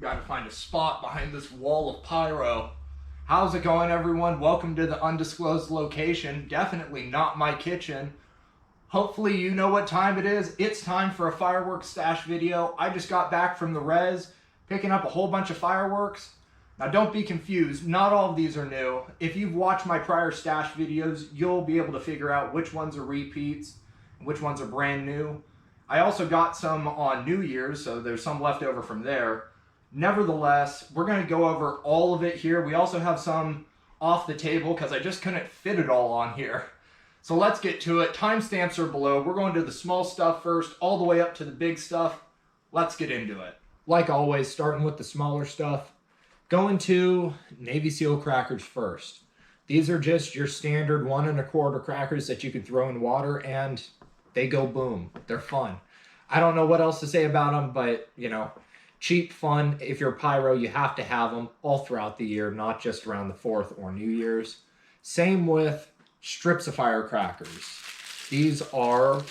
Gotta find a spot behind this wall of pyro. How's it going, everyone? Welcome to the undisclosed location. Definitely not my kitchen. Hopefully you know what time it is. It's time for a fireworks stash video. I just got back from the res, picking up a whole bunch of fireworks. Now don't be confused, not all of these are new. If you've watched my prior stash videos, you'll be able to figure out which ones are repeats and which ones are brand new. I also got some on New Year's, so there's some left over from there. Nevertheless, we're going to go over all of it here. We also have some off the table because I just couldn't fit it all on here. So let's get to it. Timestamps are below. We're going to the small stuff first, all the way up to the big stuff. Let's get into it. Like always, starting with the smaller stuff. Going to Navy SEAL crackers first. These are just your standard 1 1/4 crackers that you can throw in water and they go boom. They're fun. I don't know what else to say about them, but you know, cheap, fun. If you're a pyro, you have to have them all throughout the year, not just around the 4th or New Year's. Same with strips of firecrackers. These are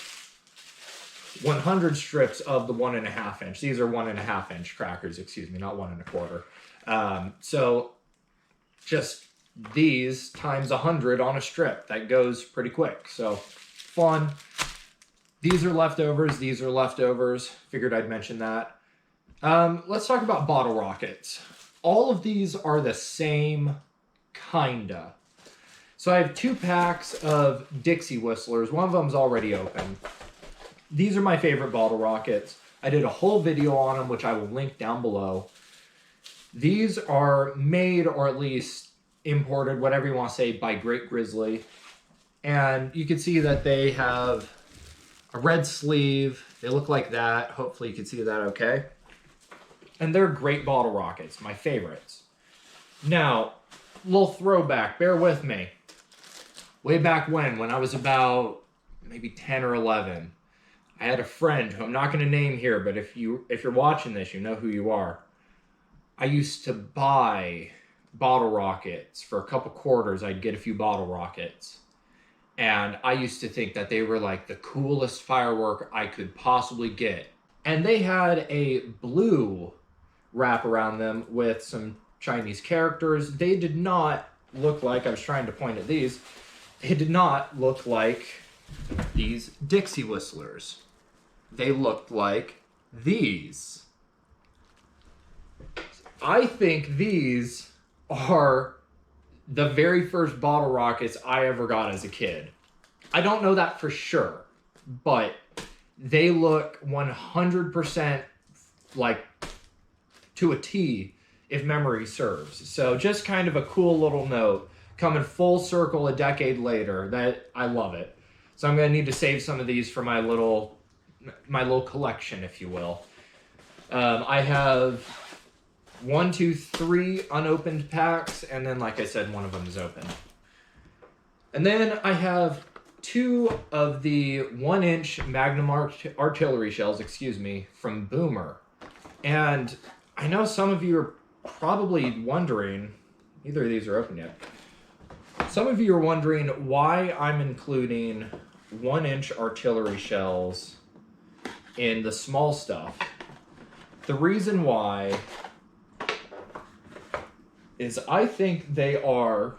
100 strips of the 1 1/2 inch. These are 1 1/2 inch crackers, excuse me, not 1 1/4. So just these times 100 on a strip. That goes pretty quick. So fun. These are leftovers. These are leftovers. Figured I'd mention that. Let's talk about bottle rockets. All of these are the same, kinda. So I have 2 packs of Dixie whistlers. One of them's already open. These are my favorite bottle rockets. I did a whole video on them, which I will link down below. These are made, or at least imported, whatever you want to say, by Great Grizzly. And you can see that they have a red sleeve. They look like that. Hopefully you can see that okay. And they're great bottle rockets, my favorites. Now, little throwback, bear with me. Way back when I was about maybe 10 or 11, I had a friend who I'm not going to name here, but if you're watching this, you know who you are. I used to buy bottle rockets for a couple quarters. I'd get a few bottle rockets. And I used to think that they were like the coolest firework I could possibly get. And they had a blue wrap around them with some Chinese characters. They did not look like, I was trying to point at these, they did not look like these Dixie whistlers. They looked like these. I think these are the very first bottle rockets I ever got as a kid. I don't know that for sure, but they look 100% like to a T if memory serves. So just kind of a cool little note coming full circle a decade later. That I love it. So I'm going to need to save some of these for my little collection, if you will. I have 1, 2, 3 unopened packs, and then, like I said, one of them is open. And then I have 2 of the 1-inch Magnum artillery shells, from Boomer. And I know some of you are probably wondering, neither of these are open yet. Some of you are wondering why I'm including 1-inch artillery shells in the small stuff. The reason why is I think they are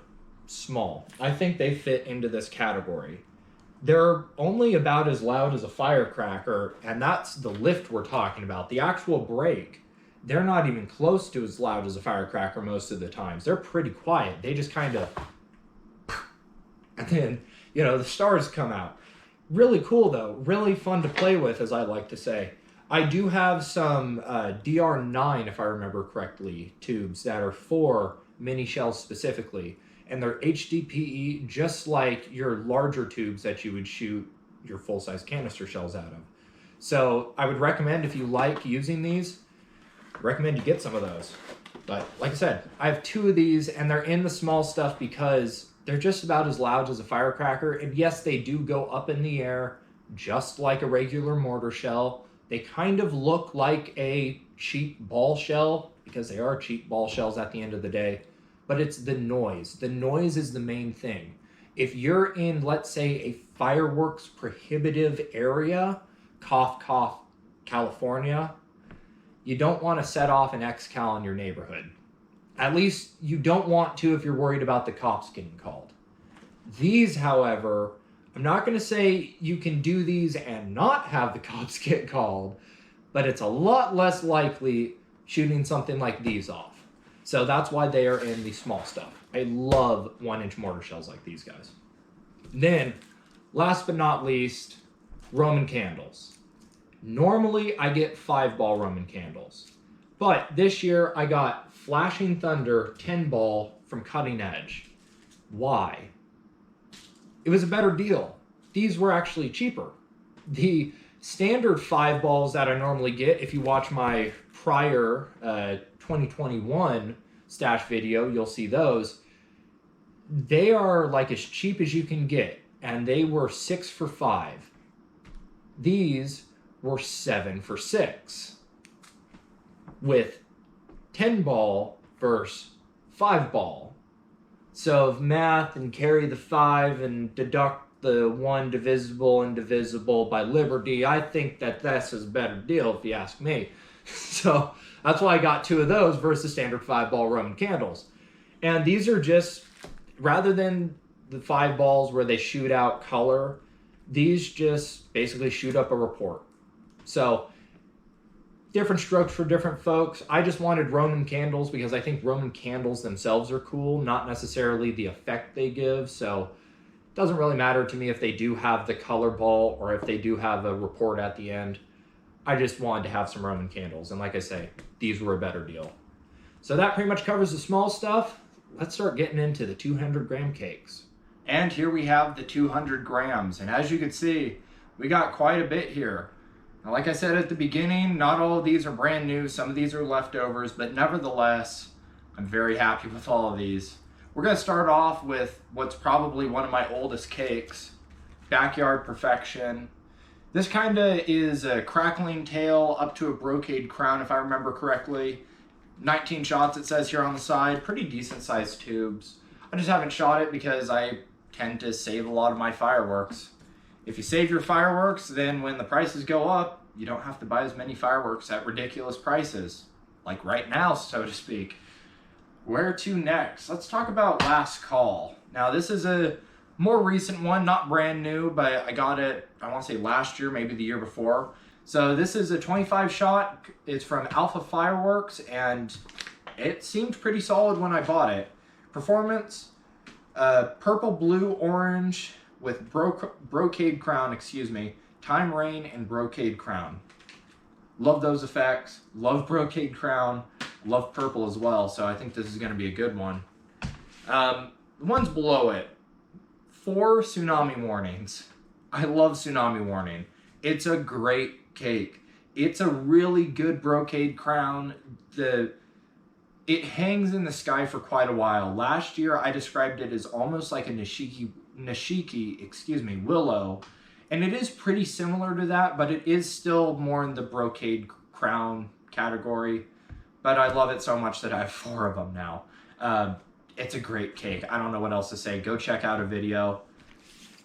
small. I think they fit into this category. They're only about as loud as a firecracker, and that's the lift we're talking about. The actual break, they're not even close to as loud as a firecracker most of the times. They're pretty quiet. They just kind of, and then, you know, the stars come out. Really cool though, really fun to play with, as I like to say. I do have some DR9, if I remember correctly, tubes that are for mini shells specifically. And they're HDPE, just like your larger tubes that you would shoot your full-size canister shells out of. So I would recommend, if you like using these, recommend you get some of those. But like I said, I have 2 of these, and they're in the small stuff because they're just about as loud as a firecracker. And yes, they do go up in the air, just like a regular mortar shell. They kind of look like a cheap ball shell, because they are cheap ball shells at the end of the day. But it's the noise. The noise is the main thing. If you're in, let's say, a fireworks prohibitive area, cough, cough, California, you don't want to set off an ex-cal in your neighborhood. At least you don't want to if you're worried about the cops getting called. These, however, I'm not going to say you can do these and not have the cops get called, but it's a lot less likely shooting something like these off. So that's why they are in the small stuff. I love 1-inch mortar shells like these guys. Then, last but not least, Roman candles. Normally, I get 5-ball Roman candles. But this year, I got Flashing Thunder 10-ball from Cutting Edge. Why? It was a better deal. These were actually cheaper. The standard 5 balls that I normally get, if you watch my prior 2021 stash video, you'll see those. They are like as cheap as you can get, and they were 6 for $5. These were 7 for $6, with 10-ball versus 5-ball. So if math and carry the 5 and deduct the 1 divisible and divisible by liberty, I think that this is a better deal if you ask me. So that's why I got 2 of those versus standard 5-ball Roman candles. And these are just, rather than the 5 balls where they shoot out color, these just basically shoot up a report. So different strokes for different folks. I just wanted Roman candles because I think Roman candles themselves are cool, not necessarily the effect they give. So it doesn't really matter to me if they do have the color ball or if they do have a report at the end. I just wanted to have some Roman candles. And like I say, these were a better deal. So that pretty much covers the small stuff. Let's start getting into the 200-gram cakes. And here we have the 200 grams. And as you can see, we got quite a bit here. Now, like I said at the beginning, not all of these are brand new. Some of these are leftovers, but nevertheless, I'm very happy with all of these. We're going to start off with what's probably one of my oldest cakes, Backyard Perfection. This kind of is a crackling tail up to a brocade crown, if I remember correctly. 19 shots, it says here on the side. Pretty decent sized tubes. I just haven't shot it because I tend to save a lot of my fireworks. If you save your fireworks, then when the prices go up, you don't have to buy as many fireworks at ridiculous prices. Like right now, so to speak. Where to next? Let's talk about Last Call. Now, this is a more recent one, not brand new, but I got it, I want to say last year, maybe the year before. So this is a 25 shot. It's from Alpha Fireworks, and it seemed pretty solid when I bought it. Performance, purple, blue, orange, with brocade crown, time rain and brocade crown. Love those effects, love brocade crown, love purple as well, so I think this is going to be a good one. The ones below it, 4 tsunami warnings. I love tsunami warning. It's a great cake. It's a really good brocade crown. It hangs in the sky for quite a while. Last year I described it as almost like a nishiki, willow, and it is pretty similar to that, but it is still more in the brocade crown category. But I love it so much that I have 4 of them now. It's a great cake. I don't know what else to say. Go check out a video.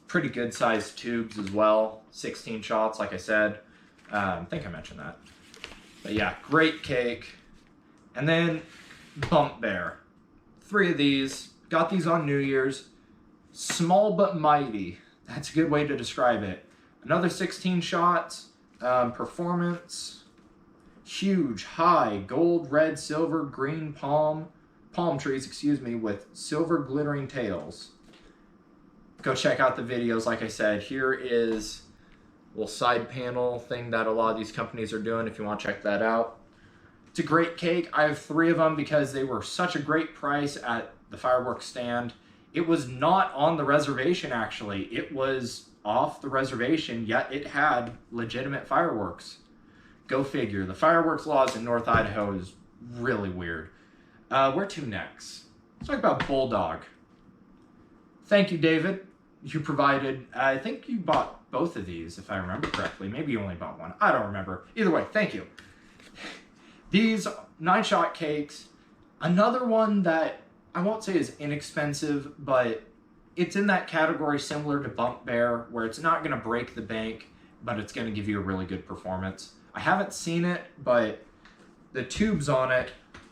Pretty good sized tubes as well. 16 shots, like I said. I think I mentioned that. But yeah, great cake. And then Bump Bear. 3 of these. Got these on New Year's. Small but mighty. That's a good way to describe it. Another 16 shots. Performance. Huge, high, gold, red, silver, green palm trees, with silver glittering tails. Go check out the videos. Like I said, here is a little side panel thing that a lot of these companies are doing if you want to check that out. It's a great cake. I have 3 of them because they were such a great price at the fireworks stand. It was not on the reservation, actually. It was off the reservation, yet it had legitimate fireworks. Go figure. The fireworks laws in North Idaho is really weird. Where to next? Let's talk about Bulldog. Thank you, David. You provided, I think you bought both of these, if I remember correctly. Maybe you only bought one. I don't remember. Either way, thank you. These 9-shot cakes. Another one that I won't say is inexpensive, but it's in that category similar to Bump Bear, where it's not going to break the bank, but it's going to give you a really good performance. I haven't seen it, but the tubes on it,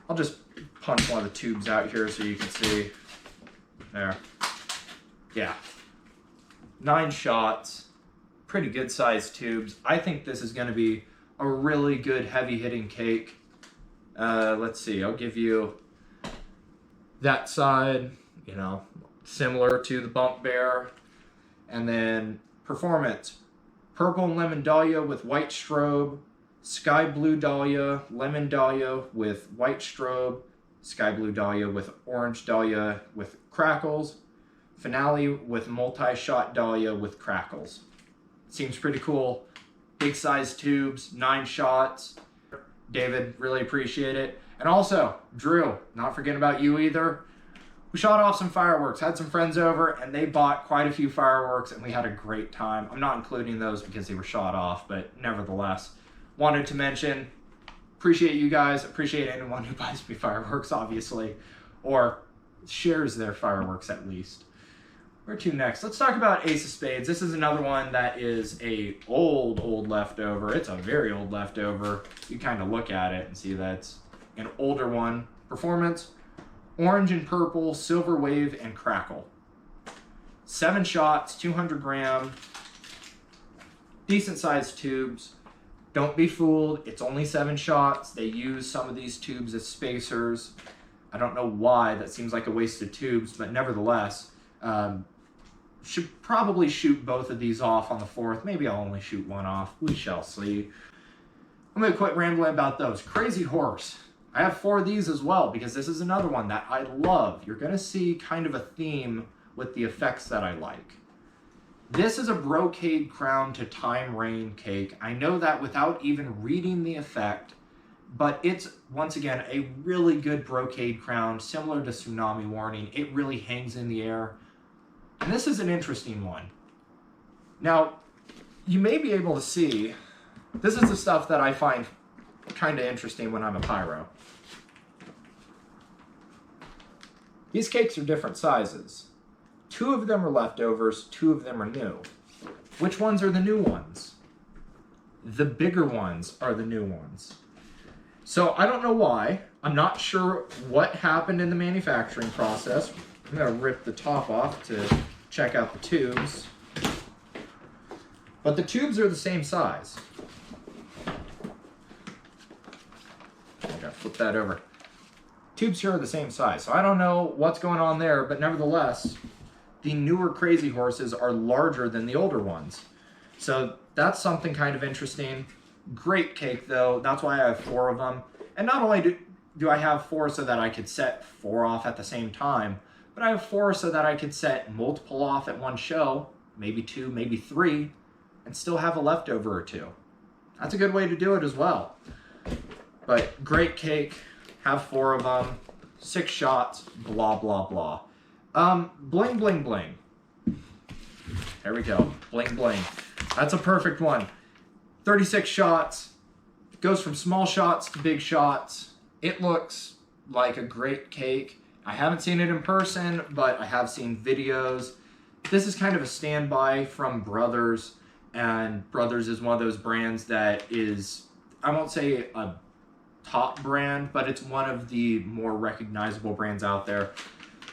I'll just punch one of the tubes out here so you can see. There. Yeah. 9 shots. Pretty good sized tubes. I think this is going to be a really good heavy hitting cake. Let's see. I'll give you that side, you know, similar to the Bump Bear. And then performance. Purple and lemon dahlia with white strobe. Sky blue dahlia, lemon dahlia with white strobe. Sky blue dahlia with orange dahlia with crackles. Finale with multi-shot dahlia with crackles. Seems pretty cool. Big size tubes, 9 shots. David, really appreciate it. And also, Drew, not forgetting about you either. We shot off some fireworks, had some friends over, and they bought quite a few fireworks, and we had a great time. I'm not including those because they were shot off, but nevertheless, wanted to mention, appreciate you guys, appreciate anyone who buys me fireworks, obviously, or shares their fireworks at least. Where to next? Let's talk about Ace of Spades. This is another one that is a old leftover. It's a very old leftover. You kind of look at it and see that's an older one. Performance, orange and purple, silver wave, and crackle. 7 shots, 200 gram, decent sized tubes. Don't be fooled, it's only 7 shots. They use some of these tubes as spacers. I don't know why, that seems like a waste of tubes, but nevertheless, should probably shoot both of these off on the 4th. Maybe I'll only shoot one off. We shall see. I'm going to quit rambling about those. Crazy Horse. I have 4 of these as well because this is another one that I love. You're going to see kind of a theme with the effects that I like. This is a brocade crown to time rain cake. I know that without even reading the effect, but it's, once again, a really good brocade crown, similar to Tsunami Warning. It really hangs in the air. And this is an interesting one. Now, you may be able to see, this is the stuff that I find kind of interesting when I'm a pyro. These cakes are different sizes. 2 of them are leftovers, 2 of them are new. Which ones are the new ones? The bigger ones are the new ones. So I don't know why. I'm not sure what happened in the manufacturing process. I'm going to rip the top off to check out the tubes. But the tubes are the same size. I gotta flip that over. Tubes here are the same size, so I don't know what's going on there, but nevertheless, the newer Crazy Horses are larger than the older ones. So that's something kind of interesting. Great cake though, that's why I have 4 of them. And not only do I have 4 so that I could set 4 off at the same time, but I have 4 so that I could set multiple off at one show, maybe 2, maybe 3, and still have a leftover or 2. That's a good way to do it as well. But great cake, have 4 of them, 6 shots, blah, blah, blah. Bling, bling, bling. There we go, bling, bling. That's a perfect one. 36 shots, goes from small shots to big shots. It looks like a great cake. I haven't seen it in person, but I have seen videos. This is kind of a standby from Brothers, and Brothers is one of those brands that is, I won't say a top brand, but it's one of the more recognizable brands out there.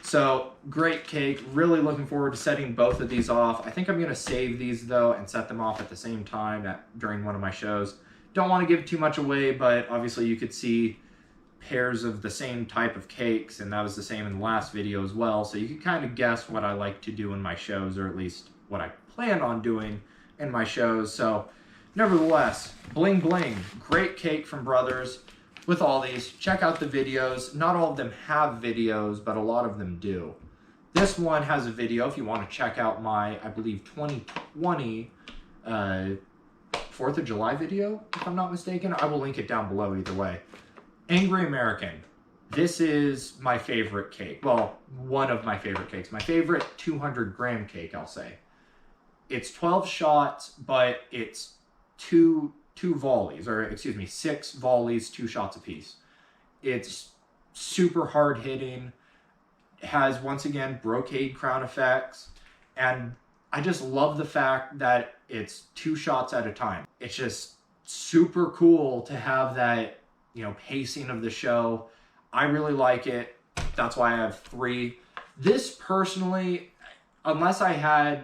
So great cake, really looking forward to setting both of these off. I think I'm gonna save these though and set them off at the same time during one of my shows. Don't want to give too much away, but obviously you could see pairs of the same type of cakes, and that was the same in the last video as well, so you can kind of guess what I like to do in my shows, or at least what I plan on doing in my shows. So nevertheless, bling bling, great cake from Brothers. With all these, check out the videos. Not all of them have videos, but a lot of them do. This one has a video if you want to check out my, I believe, 2020 4th of July video, if I'm not mistaken. I will link it down below either way. Angry American. This is my favorite cake. Well, one of my favorite cakes. My favorite 200 gram cake, I'll say. It's 12 shots, but it's 2 volleys, or excuse me, 6 volleys, 2 shots apiece. It's super hard hitting. It has, once again, brocade crown effects. And I just love the fact that it's 2 shots at a time. It's just super cool to have that pacing of the show. I really like it. That's why I have 3. This personally, unless I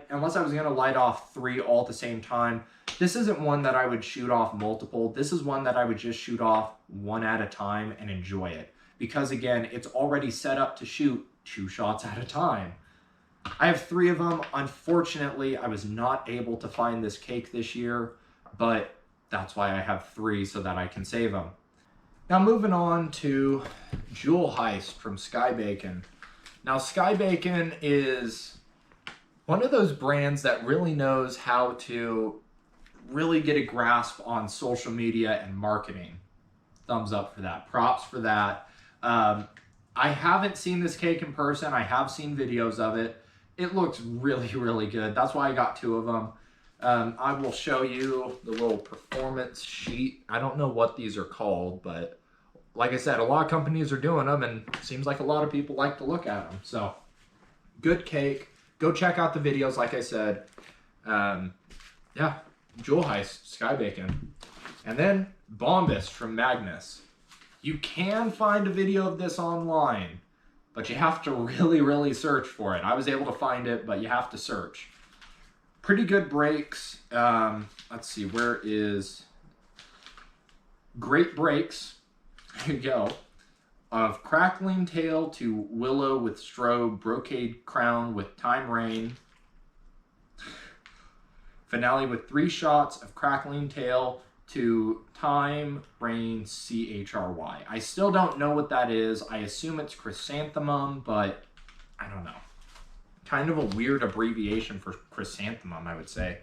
was going to light off 3 all at the same time, this isn't one that I would shoot off multiple. This is one that I would just shoot off 1 at a time and enjoy it. Because again, it's already set up to shoot 2 shots at a time. I have 3 of them. Unfortunately, I was not able to find this cake this year, but that's why I have 3 so that I can save them. Now moving on to Jewel Heist from Sky Bacon. Now Sky Bacon is one of those brands that really knows how to really get a grasp on social media and marketing. Thumbs up for that. Props for that. I haven't seen this cake in person. I have seen videos of it. It looks really, really good. That's why I got 2 of them. I will show you the little performance sheet. I don't know what these are called, but like I said, a lot of companies are doing them, and it seems like a lot of people like to look at them. So, good cake. Go check out the videos, like I said. Yeah, Jewel Heist, Sky Bacon. And then Bombus from Magnus. You can find a video of this online, but you have to really, really search for it. I was able to find it, but you have to search. Pretty good breaks. Let's see, where is Great Breaks? There you go. Of Crackling Tail to Willow with Strobe, Brocade Crown with Time Rain. Finale with 3 shots of Crackling Tail to Time Rain CHRY. I still don't know what that is. I assume it's chrysanthemum, but I don't know. Kind of a weird abbreviation for chrysanthemum, I would say.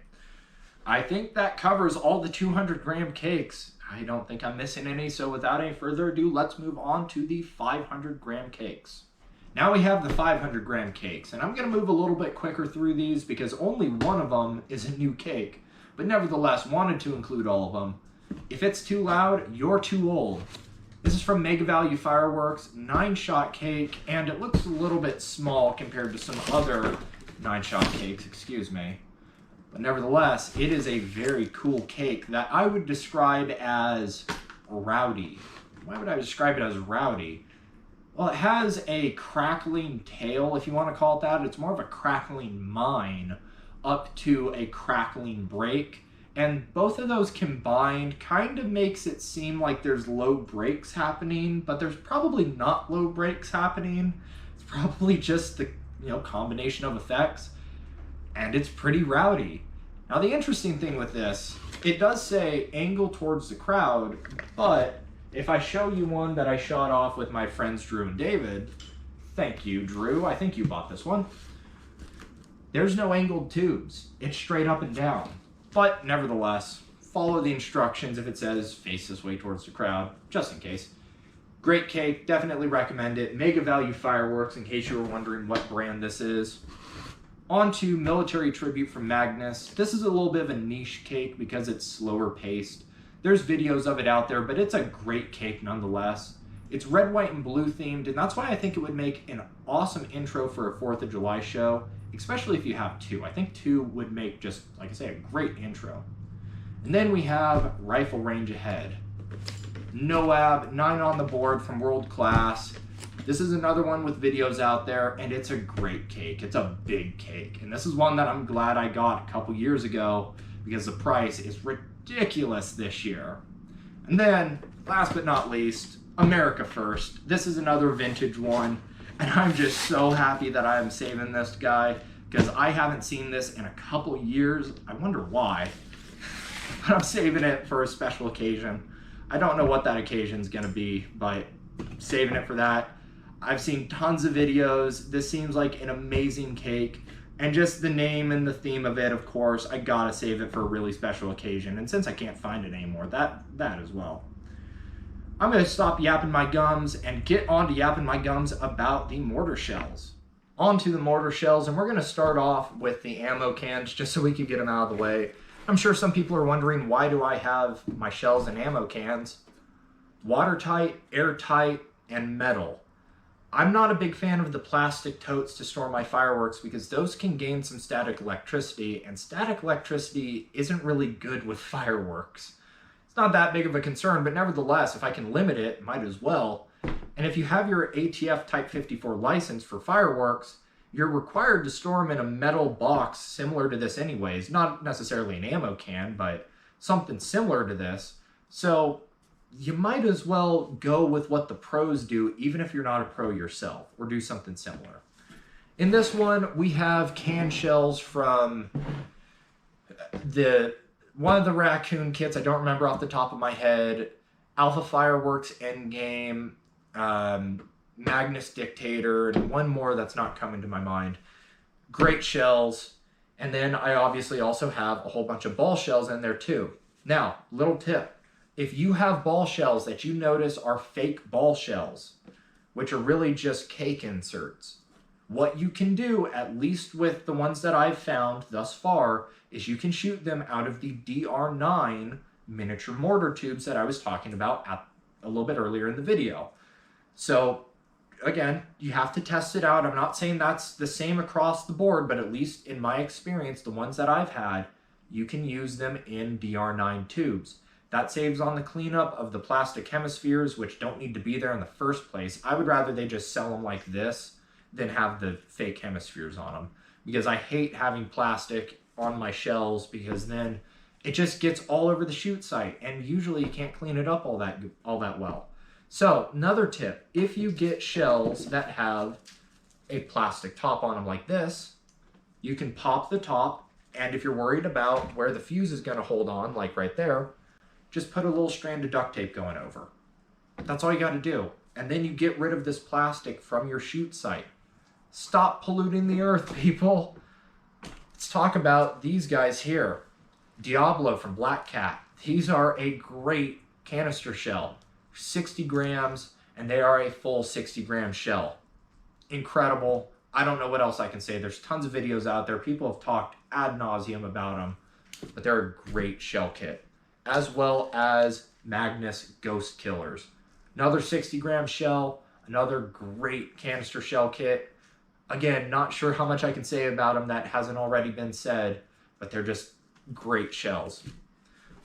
I think that covers all the 200-gram cakes. I don't think I'm missing any, so without any further ado, let's move on to the 500-gram cakes. Now we have the 500-gram cakes, and I'm going to move a little bit quicker through these because only one of them is a new cake, but nevertheless wanted to include all of them. If it's too loud, you're too old. This is from Mega Value Fireworks, 9-shot cake, and it looks a little bit small compared to some other 9-shot cakes, excuse me. But nevertheless, it is a very cool cake that I would describe as rowdy. Why would I describe it as rowdy? Well, it has a crackling tail, if you want to call it that. It's more of a crackling mine up to a crackling break. And both of those combined kind of makes it seem like there's low breaks happening, but there's probably not low breaks happening. It's probably just the combination of effects. And it's pretty rowdy. Now the interesting thing with this, it does say angle towards the crowd, but if I show you one that I shot off with my friends Drew and David, thank you Drew, I think you bought this one, there's no angled tubes. It's straight up and down. But nevertheless, follow the instructions if it says face this way towards the crowd, just in case. Great cake, definitely recommend it. Mega Value Fireworks, in case you were wondering what brand this is. On to Military Tribute from Magnus. This is a little bit of a niche cake because it's slower paced. There's videos of it out there, but it's a great cake nonetheless. It's red, white, and blue themed, and that's why I think it would make an awesome intro for a 4th of July show, especially if you have 2. I think 2 would make just, like I say, a great intro. And then we have Rifle Range Ahead. Noab, 9 on the board from World Class. This is another one with videos out there, and it's a great cake. It's a big cake. And this is one that I'm glad I got a couple years ago because the price is ridiculous this year. And then, last but not least, America First. This is another vintage one, and I'm just so happy that I am saving this guy because I haven't seen this in a couple years. I wonder why, but I'm saving it for a special occasion. I don't know what that occasion's gonna be, but I'm saving it for that. I've seen tons of videos. This seems like an amazing cake. And just the name and the theme of it, of course, I gotta save it for a really special occasion. And since I can't find it anymore, that as well. I'm gonna stop yapping my gums and get on to yapping my gums about the mortar shells. On to the mortar shells, and we're gonna start off with the ammo cans just so we can get them out of the way. I'm sure some people are wondering, why do I have my shells and ammo cans? Watertight, airtight, and metal. I'm not a big fan of the plastic totes to store my fireworks because those can gain some static electricity, and static electricity isn't really good with fireworks. It's not that big of a concern, but nevertheless, if I can limit it, might as well. And if you have your ATF Type 54 license for fireworks, you're required to store them in a metal box similar to this anyways. Not necessarily an ammo can, but something similar to this. So you might as well go with what the pros do, even if you're not a pro yourself, or do something similar. In this one, we have can shells from one of the raccoon kits. I don't remember off the top of my head. Alpha Fireworks Endgame, Magnus Dictator, and one more that's not coming to my mind. Great shells. And then I obviously also have a whole bunch of ball shells in there too. Now, little tip. If you have ball shells that you notice are fake ball shells, which are really just cake inserts, what you can do, at least with the ones that I've found thus far, is you can shoot them out of the DR9 miniature mortar tubes that I was talking about a little bit earlier in the video. So again, you have to test it out. I'm not saying that's the same across the board, but at least in my experience, the ones that I've had, you can use them in DR9 tubes. That saves on the cleanup of the plastic hemispheres, which don't need to be there in the first place. I would rather they just sell them like this than have the fake hemispheres on them, because I hate having plastic on my shells, because then it just gets all over the shoot site, and usually you can't clean it up all that well. So another tip, if you get shells that have a plastic top on them like this, you can pop the top, and if you're worried about where the fuse is going to hold on, like right there, just put a little strand of duct tape going over. That's all you got to do. And then you get rid of this plastic from your shoot site. Stop polluting the earth, people. Let's talk about these guys here. Diablo from Black Cat. These are a great canister shell. 60 grams, and they are a full 60-gram shell. Incredible. I don't know what else I can say. There's tons of videos out there. People have talked ad nauseum about them, but they're a great shell kit. As well as Magnus Ghost Killers. Another 60-gram shell, another great canister shell kit. Again, not sure how much I can say about them that hasn't already been said, but they're just great shells.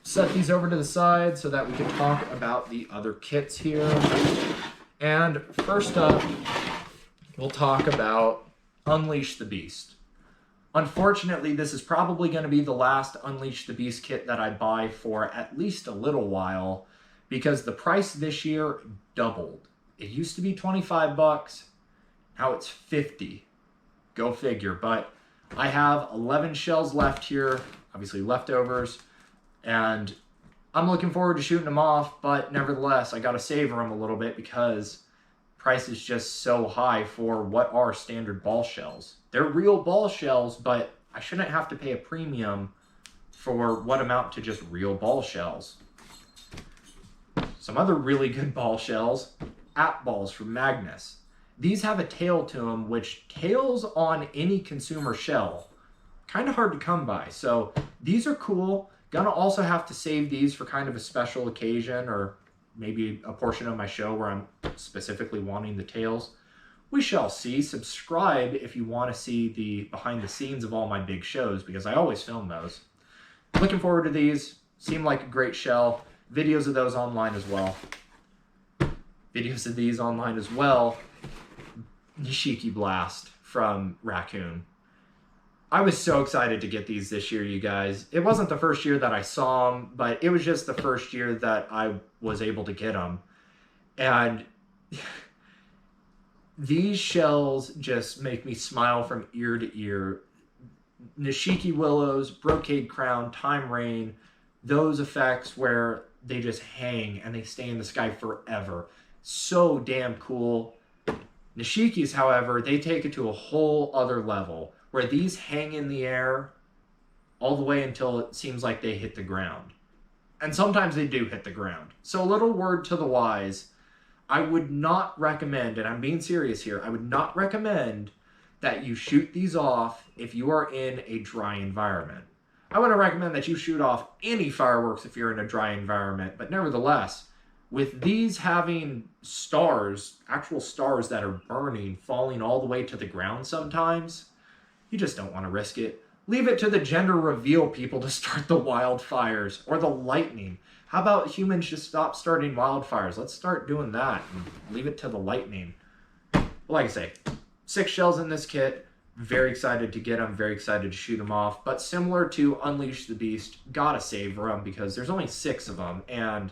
Set these over to the side so that we can talk about the other kits here. And first up, we'll talk about Unleash the Beast. Unfortunately, this is probably going to be the last Unleash the Beast kit that I buy for at least a little while, because the price this year doubled. It used to be 25 bucks. Now it's 50. Go figure. But I have 11 shells left here, obviously leftovers, and I'm looking forward to shooting them off, but nevertheless, I got to savor them a little bit because price is just so high for what are standard ball shells. They're real ball shells, but I shouldn't have to pay a premium for what amount to just real ball shells. Some other really good ball shells, app balls from Magnus. These have a tail to them, which tails on any consumer shell, kind of hard to come by. So these are cool. Gonna also have to save these for kind of a special occasion, or maybe a portion of my show where I'm specifically wanting the tails. We shall see. Subscribe if you want to see the behind the scenes of all my big shows, because I always film those. Looking forward to these. Seem like a great shell. Videos of those online as well. Videos of these online as well. Nishiki Blast from Raccoon. I was so excited to get these this year, you guys. It wasn't the first year that I saw them, but it was just the first year that I was able to get them. And these shells just make me smile from ear to ear. Nishiki Willows, Brocade Crown, Time Rain, those effects where they just hang and they stay in the sky forever. So damn cool. Nishikis, however, they take it to a whole other level, where these hang in the air all the way until it seems like they hit the ground. And sometimes they do hit the ground. So a little word to the wise, I would not recommend, and I'm being serious here, I would not recommend that you shoot these off if you are in a dry environment. I wouldn't recommend that you shoot off any fireworks if you're in a dry environment, but nevertheless, with these having stars, actual stars that are burning, falling all the way to the ground sometimes, you just don't want to risk it. Leave it to the gender reveal people to start the wildfires, or the lightning. How about humans just stop starting wildfires? Let's start doing that and leave it to the lightning. But like I say, 6 shells in this kit. Very excited to get them, very excited to shoot them off. But similar to Unleash the Beast, gotta savor them because there's only 6 of them and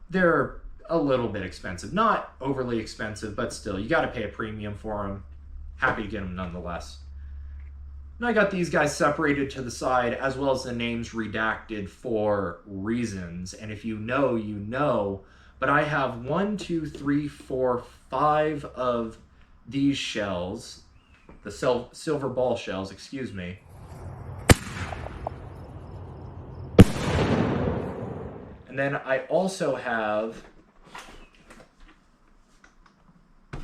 they're a little bit expensive. Not overly expensive, but still, you gotta pay a premium for them. Happy to get them nonetheless. And I got these guys separated to the side as well as the names redacted for reasons. And if you know, you know. But I have 1, 2, 3, 4, 5 of these shells. The silver ball shells, excuse me. And then I also have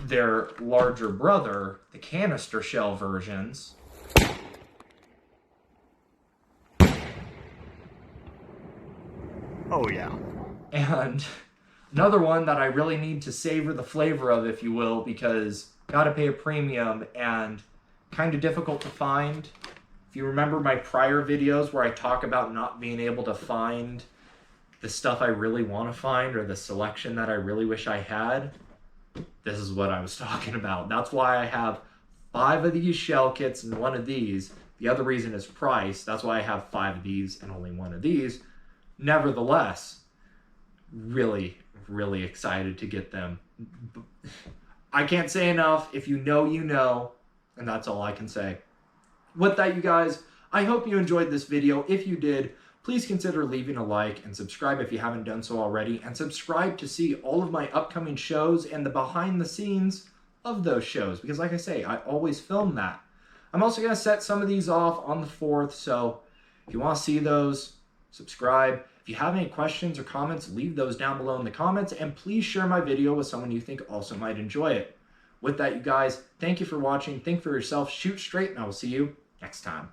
their larger brother, the canister shell versions. Oh yeah. And another one that I really need to savor the flavor of, if you will, because gotta pay a premium and kind of difficult to find. If you remember my prior videos where I talk about not being able to find the stuff I really want to find or the selection that I really wish I had, this is what I was talking about. That's why I have 5 of these shell kits and 1 of these. The other reason is price. That's why I have 5 of these and only 1 of these. Nevertheless, really, really excited to get them. I can't say enough. If you know, you know. And that's all I can say. With that, you guys, I hope you enjoyed this video. If you did, please consider leaving a like and subscribe if you haven't done so already. And subscribe to see all of my upcoming shows and the behind the scenes of those shows. Because like I say, I always film that. I'm also going to set some of these off on the 4th. So if you want to see those, subscribe. If you have any questions or comments, leave those down below in the comments. And please share my video with someone you think also might enjoy it. With that, you guys, thank you for watching. Think for yourself, shoot straight, and I will see you next time.